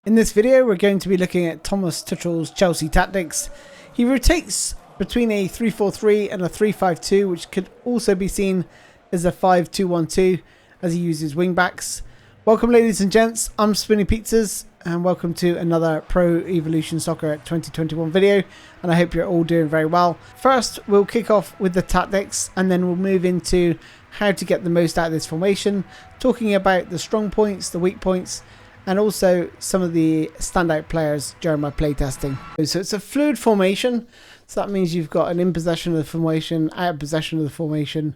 In this video, we're going to be looking at Thomas Tuchel's Chelsea tactics. He rotates between a 3-4-3 and a 3-5-2, which could also be seen as a 5-2-1-2 as he uses wing backs. Welcome, ladies and gents. I'm SpoonyPizzas, and welcome to another Pro Evolution Soccer 2021 video, and I hope you're all doing very well. First, we'll kick off with the tactics, and then we'll move into how to get the most out of this formation, talking about the strong points, the weak points, and also some of the standout players during my playtesting. So it's a fluid formation, so that means you've got an in possession of the formation, out of possession of the formation,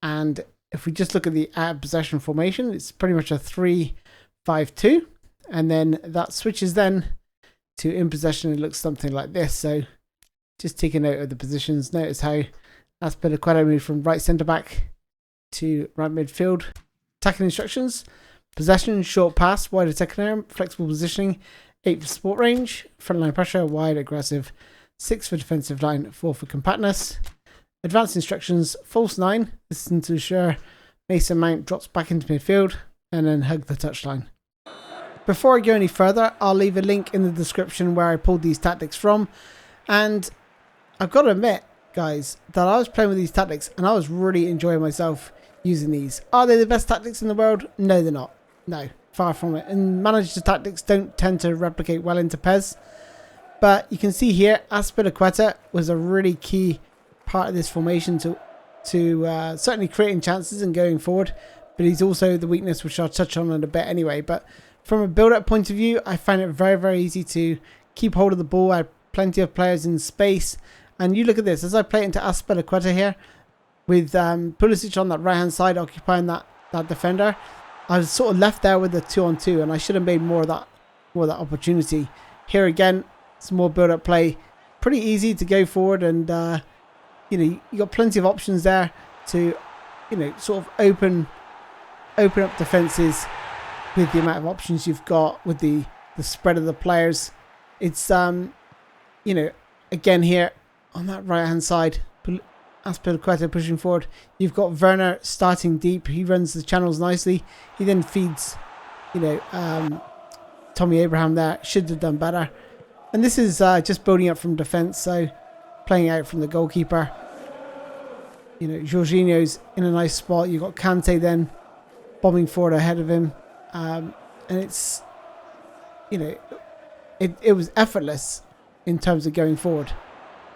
and if we just look at the out of possession formation, it's pretty much a 3-5-2, and then that switches then to in possession. It looks something like this. So just take a note of the positions. Notice how Azpilicueta moved from right centre back to right midfield. Attacking instructions: possession, short pass, wide attacking arm, flexible positioning, 8 for support range, frontline pressure, wide, aggressive, 6 for defensive line, 4 for compactness. Advanced instructions: false 9, this is to ensure Mason Mount drops back into midfield, and then hug the touchline. Before I go any further, I'll leave a link in the description where I pulled these tactics from, and I've got to admit, guys, that I was playing with these tactics and I was really enjoying myself using these. Are they the best tactics in the world? No, they're not. No, far from it. And manager tactics don't tend to replicate well into PES, but you can see here Azpilicueta was a really key part of this formation to certainly creating chances and going forward, but he's also the weakness, which I'll touch on in a bit anyway. But from a build-up point of view, I find it very easy to keep hold of the ball. I have plenty of players in space, and you look at this as I play into Azpilicueta here with Pulisic on that right hand side occupying that defender. I was sort of left there with the 2-on-2, and I should have made more of that opportunity. Here again, some more build-up play, pretty easy to go forward, and you got plenty of options there to sort of open up defenses with the amount of options you've got with the spread of the players. It's again here on that right hand side, Azpilicueta pushing forward. You've got Werner starting deep. He runs the channels nicely. He then feeds Tommy Abraham there. Should have done better. And this is just building up from defence, so playing out from the goalkeeper. Jorginho's in a nice spot. You've got Kante then bombing forward ahead of him. And it's, it was effortless in terms of going forward.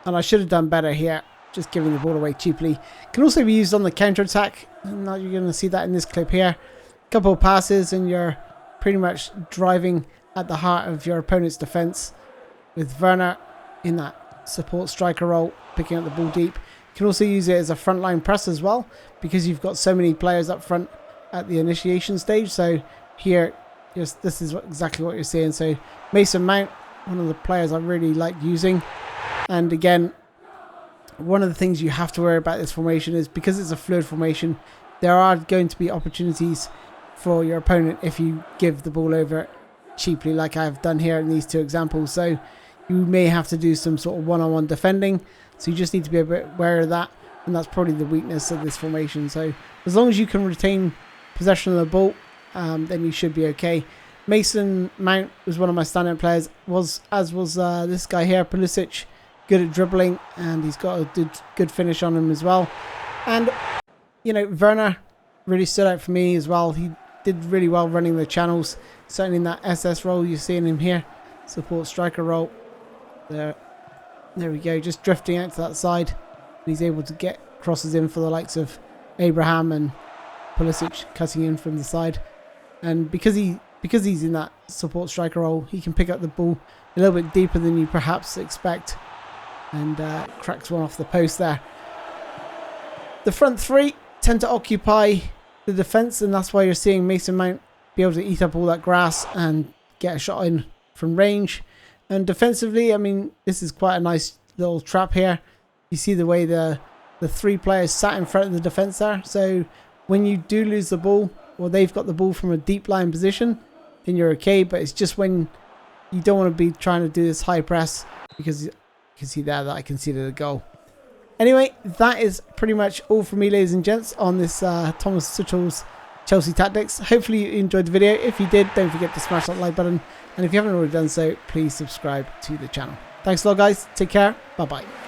And I should have done better here, just giving the ball away cheaply. Can also be used on the counter-attack. Now you're going to see that in this clip here. A couple of passes and you're pretty much driving at the heart of your opponent's defence, with Werner in that support striker role, picking up the ball deep. You can also use it as a frontline press as well, because you've got so many players up front at the initiation stage. So here, this is exactly what you're seeing. So Mason Mount, one of the players I really like using. And again, one of the things you have to worry about this formation is because it's a fluid formation, there are going to be opportunities for your opponent if you give the ball over cheaply, like I've done here in these two examples. So you may have to do some sort of one-on-one defending, so you just need to be a bit aware of that, and that's probably the weakness of this formation. So as long as you can retain possession of the ball, then you should be okay. Mason Mount was one of my standout players, as was this guy here, Pulisic. Good at dribbling, and he's got a good finish on him as well. And Werner really stood out for me as well. He did really well running the channels, certainly in that SS role you're seeing him here, support striker role. There we go, just drifting out to that side. He's able to get crosses in for the likes of Abraham and Pulisic cutting in from the side. And because he's in that support striker role, he can pick up the ball a little bit deeper than you perhaps expect, and cracks one off the post there. The front three tend to occupy the defence, and that's why you're seeing Mason Mount be able to eat up all that grass and get a shot in from range. And defensively, I mean, this is quite a nice little trap here. You see the way the three players sat in front of the defence there. So when you do lose the ball, or they've got the ball from a deep line position, then you're okay. But it's just when you don't want to be trying to do this high press, because you can see there that I conceded a goal. Anyway, that is pretty much all from me, ladies and gents, on this Thomas Tuchel's Chelsea tactics. Hopefully you enjoyed the video. If you did, don't forget to smash that like button. And if you haven't already done so, please subscribe to the channel. Thanks a lot, guys. Take care. Bye-bye.